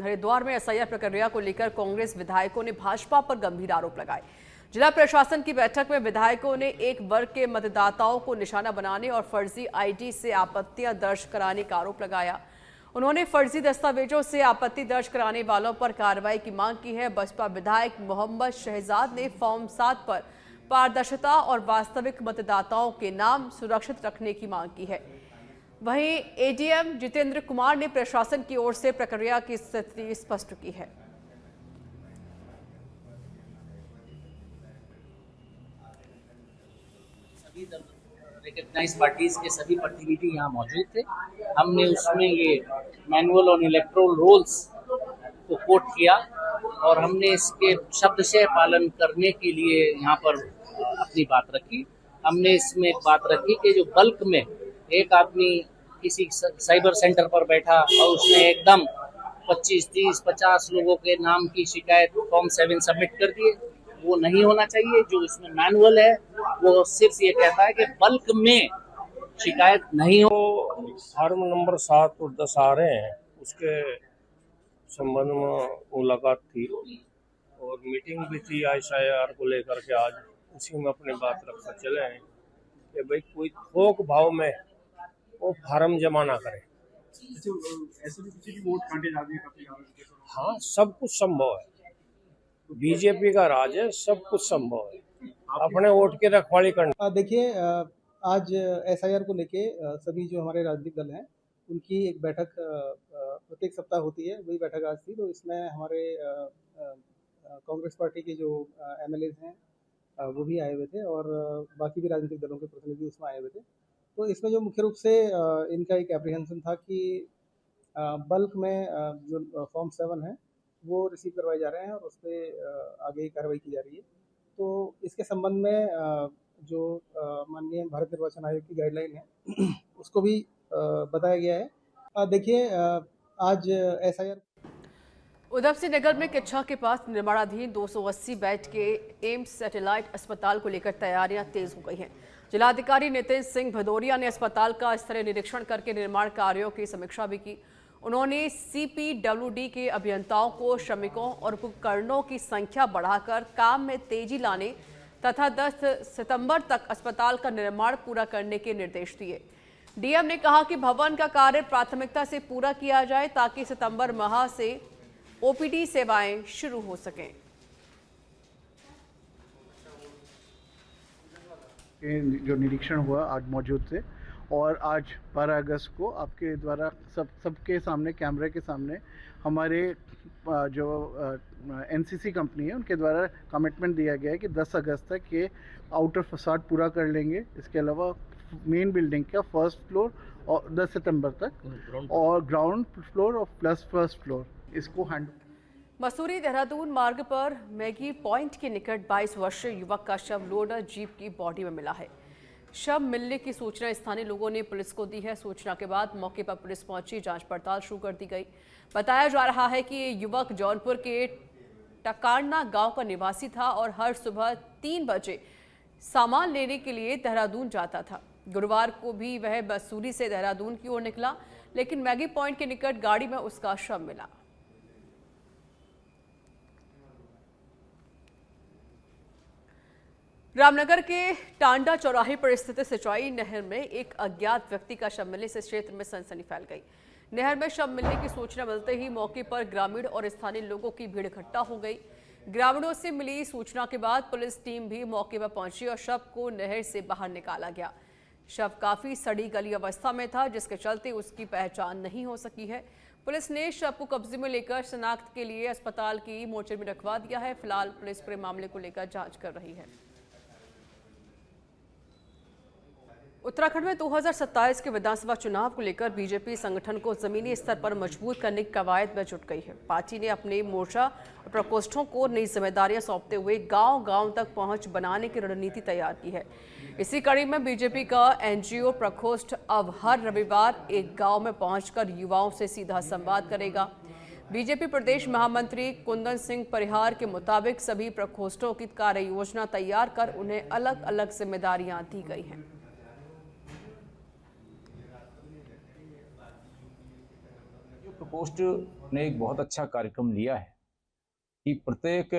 हरिद्वार में एसआईआर प्रक्रिया को लेकर कांग्रेस विधायकों ने भाजपा पर गंभीर आरोप लगाए। जिला प्रशासन की बैठक में विधायकों ने एक वर्ग के मतदाताओं को निशाना बनाने और फर्जी आईडी से आपत्तियां दर्ज कराने का आरोप लगाया। उन्होंने फर्जी दस्तावेजों से आपत्ति दर्ज कराने वालों पर कार्रवाई की मांग की है। बसपा विधायक मोहम्मद शहजाद ने फॉर्म 7 पर पारदर्शिता और वास्तविक मतदाताओं के नाम सुरक्षित रखने की मांग की है। वहीं एडीएम जितेंद्र कुमार ने प्रशासन की ओर से प्रक्रिया की स्थिति स्पष्ट की है। सभी रिकॉग्नाइज्ड पार्टीज के सभी प्रतिनिधि यहाँ मौजूद थे। हमने उसमें ये मैनुअल ऑन इलेक्टोरल रोल्स को कोट किया और हमने इसके शब्द से पालन करने के लिए यहाँ पर अपनी बात रखी। हमने इसमें एक बात रखी कि जो बल्क में एक आदमी किसी साइबर सेंटर पर बैठा और उसने एकदम 25, 30, 50 लोगों के नाम की शिकायत फॉर्म 7 सबमिट कर दिए, वो नहीं होना चाहिए। जो इसमें मैनुअल है वो सिर्फ ये कहता है कि बल्क में शिकायत नहीं हो। फॉर्म नंबर 7 और 10 आ रहे हैं, उसके संबंध में मुलाकात थी और मीटिंग भी थी एसआईआर को लेकर के। आज उसी में अपनी बात रखकर चले हैं कि भाई कोई थोक भाव में वो फार्म जमा ना करे। ऐसे भी किसी की वोट काटे जाते हैं। हाँ, सब कुछ संभव है। बीजेपी का राज है, सब कुछ संभव है। अपने वोट की रखवाली करना। देखिए, आज एसआईआर को लेके सभी जो हमारे राजनीतिक दल हैं उनकी एक बैठक प्रत्येक सप्ताह होती है, वही बैठक आज थी। तो इसमें हमारे कांग्रेस पार्टी के जो एमएलएज हैं वो भी आए हुए थे और बाकी भी राजनीतिक दलों के प्रतिनिधि उसमें आए हुए थे। तो इसमें जो मुख्य रूप से इनका एक एप्रीहेंशन था कि बल्क में जो फॉर्म 7 है वो रिसीव करवाए जा रहे हैं और उस पर आगे कार्रवाई की जा रही है। तो इसके संबंध में जो माननीय भारत निर्वाचन आयोग की गाइडलाइन है उसको भी बताया गया है। देखिए, आज एसआईआर उधम सिंह नगर में किच्छा के पास निर्माणाधीन 280 बेड के एम्स सैटेलाइट अस्पताल को लेकर तैयारियां तेज हो गई हैं। जिलाधिकारी नितिन सिंह भदौरिया ने अस्पताल का स्तरीय निरीक्षण करके निर्माण कार्यों की समीक्षा भी की। उन्होंने सीपीडब्ल्यूडी के अभियंताओं को श्रमिकों और उपकरणों की संख्या बढ़ाकर काम में तेजी लाने तथा 10 सितंबर तक अस्पताल का निर्माण पूरा करने के निर्देश दिए। डीएम ने कहा कि भवन का कार्य प्राथमिकता से पूरा किया जाए ताकि सितंबर माह से ओपीडी सेवाएं शुरू हो सकें। जो निरीक्षण हुआ आज मौजूद थे और आज 12 अगस्त को आपके द्वारा सबके सामने, कैमरे के सामने हमारे जो एनसीसी कंपनी है उनके द्वारा कमिटमेंट दिया गया है कि 10 अगस्त तक ये आउटर फसाड पूरा कर लेंगे। इसके अलावा मेन बिल्डिंग का फर्स्ट फ्लोर और 10 सितंबर तक और ग्राउंड फ्लोर और प्लस फर्स्ट फ्लोर इसको हैंड। मसूरी देहरादून मार्ग पर मैगी पॉइंट के निकट 22 वर्षीय युवक का शव लोडर जीप की बॉडी में मिला है। शव मिलने की सूचना स्थानीय लोगों ने पुलिस को दी है। सूचना के बाद मौके पर पुलिस पहुंची, जांच पड़ताल शुरू कर दी गई। बताया जा रहा है कि ये युवक जौनपुर के टकारना गांव का निवासी था और हर सुबह 3 बजे सामान लेने के लिए देहरादून जाता था। गुरुवार को भी वह मसूरी से देहरादून की ओर निकला, लेकिन मैगी पॉइंट के निकट गाड़ी में उसका शव मिला। रामनगर के टांडा चौराहे पर स्थित सिंचाई नहर में एक अज्ञात व्यक्ति का शव मिलने से क्षेत्र में सनसनी फैल गई। नहर में शव मिलने की सूचना मिलते ही मौके पर ग्रामीण और स्थानीय लोगों की भीड़ इकट्ठा हो गई। ग्रामीणों से मिली सूचना के बाद पुलिस टीम भी मौके पर पहुंची और शव को नहर से बाहर निकाला गया। शव काफी सड़ी गली अवस्था में था, जिसके चलते उसकी पहचान नहीं हो सकी है। पुलिस ने शव को कब्जे में लेकर शनाख्त के लिए अस्पताल की मोर्चरी में रखवा दिया है। फिलहाल पुलिस पूरे मामले को लेकर जांच कर रही है। उत्तराखंड में 2027 के विधानसभा चुनाव को लेकर बीजेपी संगठन को जमीनी स्तर पर मजबूत करने की कवायद में जुट गई है। पार्टी ने अपने मोर्चा और प्रकोष्ठों को नई जिम्मेदारियां सौंपते हुए गांव-गांव तक पहुंच बनाने की रणनीति तैयार की है। इसी कड़ी में बीजेपी का एनजीओ प्रकोष्ठ अब हर रविवार एक गांव में पहुंचकर युवाओं से सीधा संवाद करेगा। बीजेपी प्रदेश महामंत्री कुंदन सिंह परिहार के मुताबिक सभी प्रकोष्ठों की कार्य योजना तैयार कर उन्हें अलग अलग जिम्मेदारियां दी गई हैं। पोस्ट ने एक बहुत अच्छा कार्यक्रम लिया है कि प्रत्येक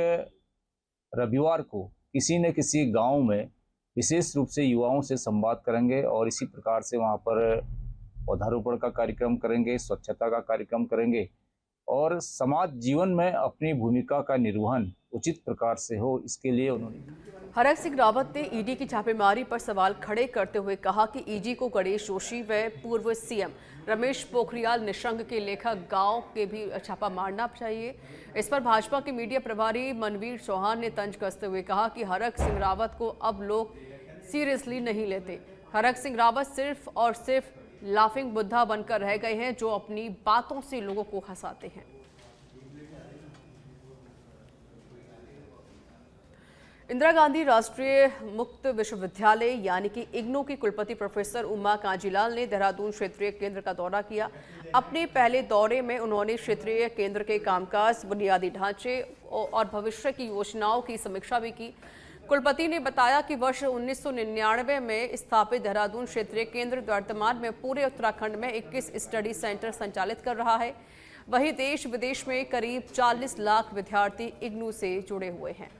रविवार को किसी न किसी गांव में विशेष रूप से युवाओं से संवाद करेंगे और इसी प्रकार से वहां पर पौधारोपण का कार्यक्रम करेंगे, स्वच्छता का कार्यक्रम करेंगे और समाज जीवन में अपनी भूमिका का निर्वहन उचित प्रकार से हो, इसके लिए उन्होंने। हरक सिंह रावत ने ईडी की छापेमारी पर सवाल खड़े करते हुए कहा कि ईडी को गणेश जोशी व पूर्व सीएम रमेश पोखरियाल निशंक के लेखक गांव के भी छापा मारना चाहिए। इस पर भाजपा के मीडिया प्रभारी मनवीर चौहान ने तंज कसते हुए कहा कि हरक सिंह रावत को अब लोग सीरियसली नहीं लेते। हरक सिंह रावत सिर्फ और सिर्फ लाफिंग बुद्धा बनकर रह गए हैं जो अपनी बातों से लोगों को हंसाते हैं। इंदिरा गांधी राष्ट्रीय मुक्त विश्वविद्यालय यानी कि इग्नू की कुलपति प्रोफेसर उमा कांजीलाल ने देहरादून क्षेत्रीय केंद्र का दौरा किया। अपने पहले दौरे में उन्होंने क्षेत्रीय केंद्र के कामकाज, बुनियादी ढांचे और भविष्य की योजनाओं की समीक्षा भी की। कुलपति ने बताया कि वर्ष 1999 में स्थापित देहरादून क्षेत्रीय केंद्र वर्तमान में पूरे उत्तराखंड में 21 स्टडी सेंटर संचालित कर रहा है। वहीं देश विदेश में करीब 40 लाख विद्यार्थी इग्नू से जुड़े हुए हैं।